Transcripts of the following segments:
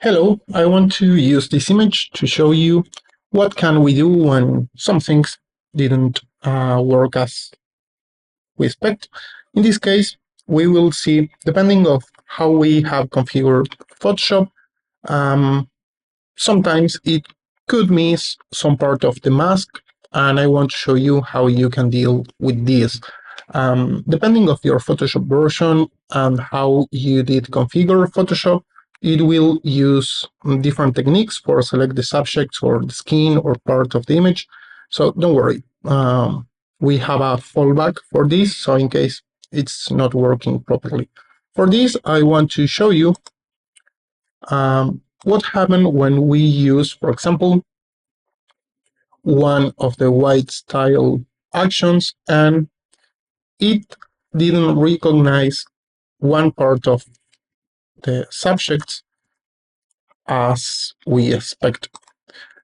Hello, I want to use this image to show you what can we do when some things didn't work as we expect. In this case, we will see, depending of how we have configured Photoshop, um, sometimes it could miss some part of the mask, and I want to show you how you can deal with this. Depending of your Photoshop version and how you did configure Photoshop, it will use different techniques for select the subjects or the skin or part of the image. So don't worry, we have a fallback for this, so in case it's not working properly. For this, I want to show you what happened when we use, for example, one of the white style actions and it didn't recognize one part of the subjects as we expect.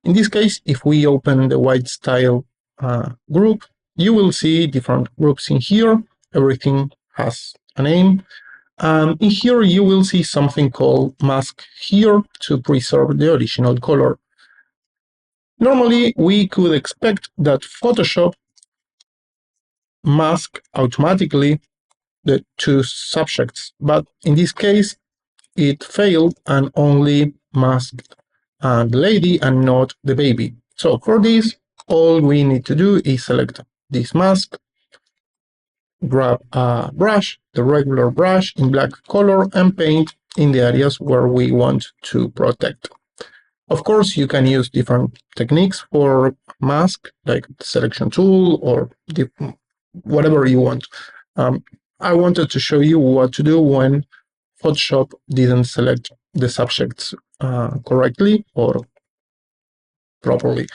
In this case, if we open the white style group, you will see different groups in here. Everything has a name. In here, you will see something called mask here to preserve the original color. Normally, we could expect that Photoshop mask automatically the two subjects, but in this case, it failed and only masked the lady and not the baby. So for this, all we need to do is select this mask, grab a brush, the regular brush in black color, and paint in the areas where we want to protect. Of course, you can use different techniques for mask, like the selection tool or whatever you want. I wanted to show you what to do when Photoshop didn't select the subjects correctly or properly.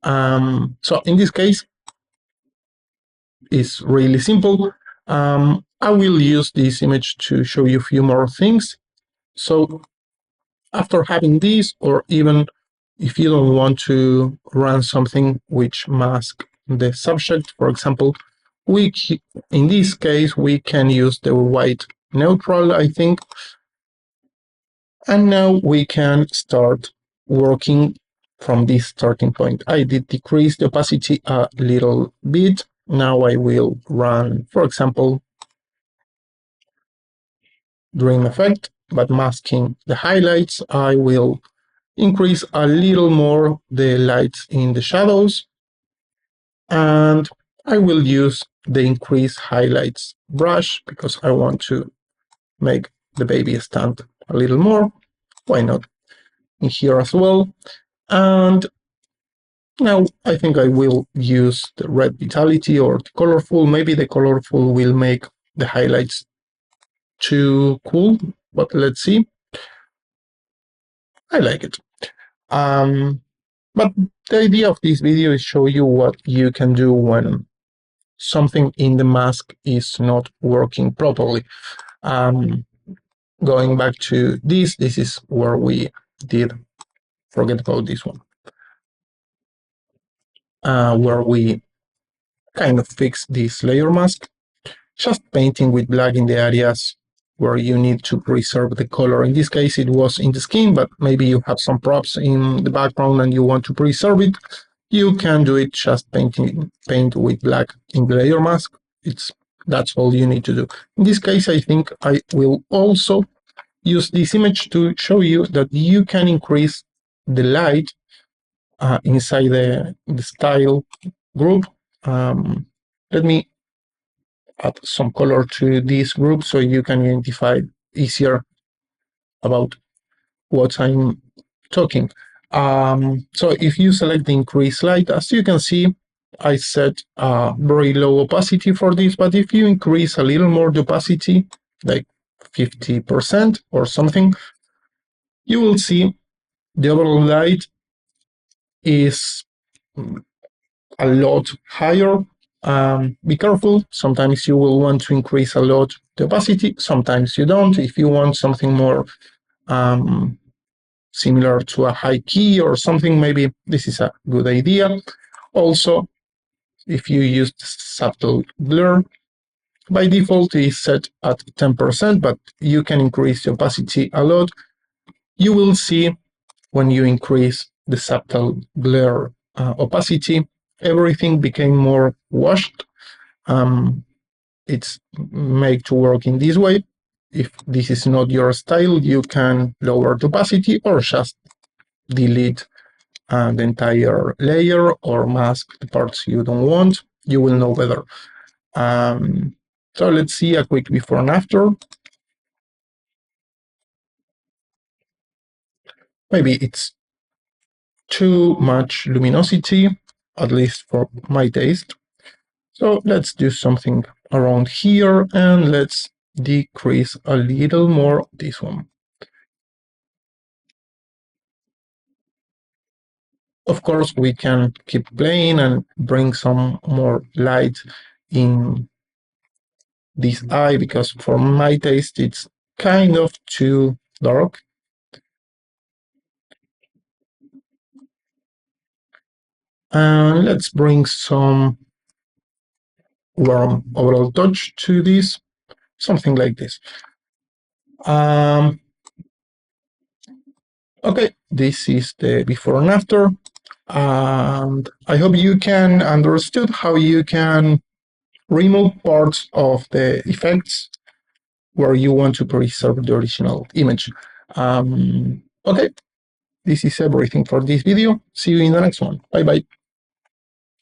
So in this case, it's really simple. I will use this image to show you a few more things. So after having this, or even if you don't want to run something which masks the subject, for example, in this case, we can use the white neutral, I think. And now we can start working from this starting point. I did decrease the opacity a little bit. Now I will run, for example, dream effect, but masking the highlights. I will increase a little more the lights in the shadows, and I will use the increase highlights brush because I want to make the baby stand a little more. Why not in here as well? And now I think I will use the red vitality or the colorful. Maybe the colorful will make the highlights too cool, but let's see. I like it. But the idea of this video is show you what you can do when something in the mask is not working properly. Going back to this is where we did forget about this one. Where we kind of fix this layer mask, just painting with black in the areas where you need to preserve the color. In this case, it was in the skin, but maybe you have some props in the background and you want to preserve it. You can do it just paint with black in the layer mask. That's all you need to do. In this case, I think I will also use this image to show you that you can increase the light inside the style group. Let me add some color to this group so you can identify easier about what I'm talking. So if you select the increase light, as you can see, I set a very low opacity for this, but if you increase a little more the opacity, like 50% or something, you will see the overall light is a lot higher. Be careful, sometimes you will want to increase a lot the opacity, sometimes you don't. If you want something more similar to a high key or something, maybe this is a good idea. Also, if you use subtle blur, by default is set at 10%, but you can increase the opacity a lot. you will see when you increase the subtle blur opacity, everything became more washed. It's made to work in this way. If this is not your style, you can lower the opacity or just delete the entire layer or mask the parts you don't want. You will know better. So let's see a quick before and after. Maybe it's too much luminosity, at least for my taste. So let's do something around here and let's decrease a little more this one. Of course, we can keep playing and bring some more light in this eye because for my taste, it's kind of too dark. And let's bring some warm overall touch to this, something like this. Okay, this is the before and after. And I hope you can understood how you can remove parts of the effects where you want to preserve the original image. Okay, this is everything for this video. See you in the next one. Bye bye.